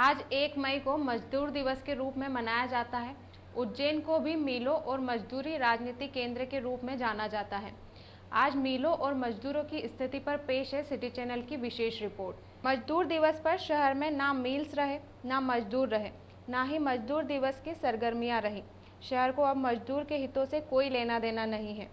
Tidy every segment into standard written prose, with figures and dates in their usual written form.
आज 1 मई को मजदूर दिवस के रूप में मनाया जाता है। उज्जैन को भी मिलों और मजदूरी राजनीति केंद्र के रूप में जाना जाता है। आज मिलों और मजदूरों की स्थिति पर पेश है सिटी चैनल की विशेष रिपोर्ट। मजदूर दिवस पर शहर में ना मिल्स रहे, ना मजदूर रहे, ना ही मजदूर दिवस की सरगर्मियां रही। शहर को अब मजदूर के हितों से कोई लेना देना नहीं है।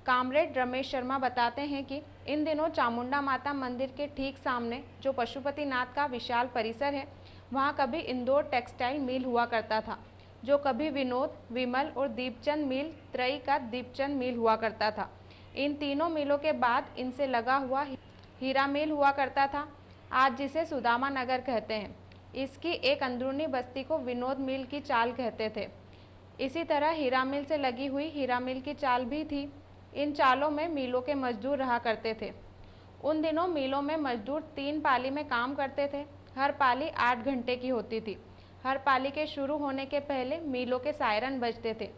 कामरेड रमेश शर्मा बताते हैं कि इन दिनों चामुंडा माता मंदिर के ठीक सामने जो पशुपतिनाथ का विशाल परिसर है, वहाँ कभी इंदौर टेक्सटाइल मिल हुआ करता था, जो कभी विनोद, विमल और दीपचंद मिल त्रयी का दीपचंद मिल हुआ करता था। इन तीनों मिलों के बाद इनसे लगा हुआ हीरा मिल हुआ करता था, आज जिसे सुदामा नगर कहते हैं। इसकी एक अंदरूनी बस्ती को विनोद मिल की चाल कहते थे। इसी तरह हीरा मिल से लगी हुई हीरा मिल की चाल भी थी। इन चालों में मिलों के मजदूर रहा करते थे। उन दिनों मिलों में मजदूर 3 पाली में काम करते थे। हर पाली 8 घंटे की होती थी। हर पाली के शुरू होने के पहले मिलों के सायरन बजते थे।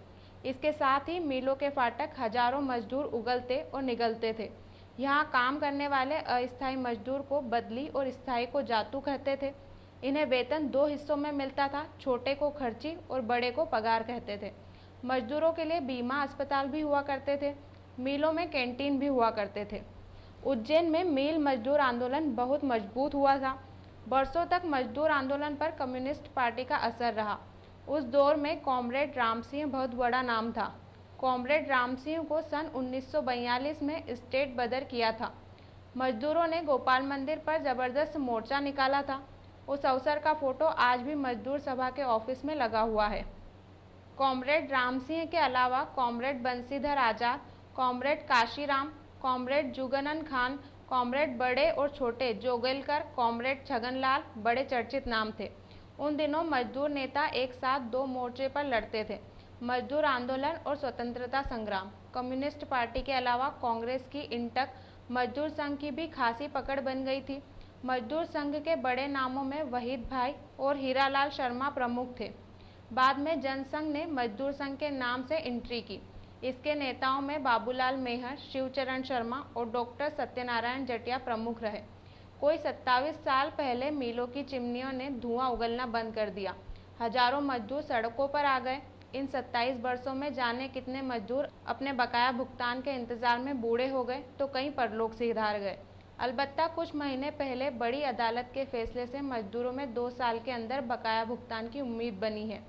इसके साथ ही मिलों के फाटक हजारों मजदूर उगलते और निगलते थे। यहाँ काम करने वाले अस्थायी मजदूर को बदली और स्थायी को जातू कहते थे। इन्हें वेतन 2 हिस्सों में मिलता था, छोटे को खर्ची और बड़े को पगार कहते थे। मजदूरों के लिए बीमा अस्पताल भी हुआ करते थे। मिलों में कैंटीन भी हुआ करते थे। उज्जैन में मिल मजदूर आंदोलन बहुत मजबूत हुआ था। बरसों तक मजदूर आंदोलन पर कम्युनिस्ट पार्टी का असर रहा। उस दौर में कॉमरेड राम सिंह बहुत बड़ा नाम था। कॉमरेड राम सिंह को सन 1942 में स्टेट बदर किया था। मजदूरों ने गोपाल मंदिर पर जबरदस्त मोर्चा निकाला था। उस अवसर का फोटो आज भी मजदूर सभा के ऑफिस में लगा हुआ है। कॉमरेड राम सिंह के अलावा comrade Bansidhar Azad, comrade Kashiram, comrade Jugnan Khan, comrade बड़े और छोटे जोगेलकर, कॉमरेड छगनलाल बड़े चर्चित नाम थे। उन दिनों मजदूर नेता एक साथ 2 मोर्चे पर लड़ते थे, मजदूर आंदोलन और स्वतंत्रता संग्राम। कम्युनिस्ट पार्टी के अलावा कांग्रेस की इंटक मजदूर संघ की भी खासी पकड़ बन गई थी। मजदूर संघ के बड़े नामों में वहीद भाई और हीरालाल शर्मा प्रमुख थे। बाद में जनसंघ ने मजदूर संघ के नाम से एंट्री की। इसके नेताओं में बाबूलाल मेहर, शिवचरण शर्मा और डॉक्टर सत्यनारायण जटिया प्रमुख रहे। कोई 27 साल पहले मिलों की चिमनियों ने धुआं उगलना बंद कर दिया। हजारों मजदूर सड़कों पर आ गए। इन 27 वर्षों में जाने कितने मजदूर अपने बकाया भुगतान के इंतजार में बूढ़े हो गए, तो कई परलोक सिधार गए। अलबत्ता कुछ महीने पहले बड़ी अदालत के फैसले से मजदूरों में 2 साल के अंदर बकाया भुगतान की उम्मीद बनी है।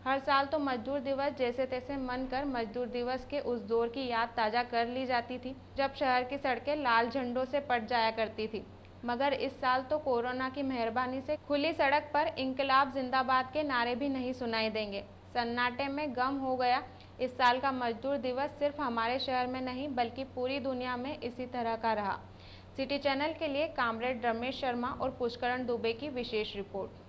हर साल तो मजदूर दिवस जैसे तैसे मन कर मजदूर दिवस के उस दौर की याद ताज़ा कर ली जाती थी, जब शहर की सड़कें लाल झंडों से पट जाया करती थी। मगर इस साल तो कोरोना की मेहरबानी से खुली सड़क पर इंकलाब जिंदाबाद के नारे भी नहीं सुनाई देंगे। सन्नाटे में गम हो गया। इस साल का मजदूर दिवस सिर्फ हमारे शहर में नहीं बल्कि पूरी दुनिया में इसी तरह का रहा। सिटी चैनल के लिए कामरेड रमेश शर्मा और पुष्करण दुबे की विशेष रिपोर्ट।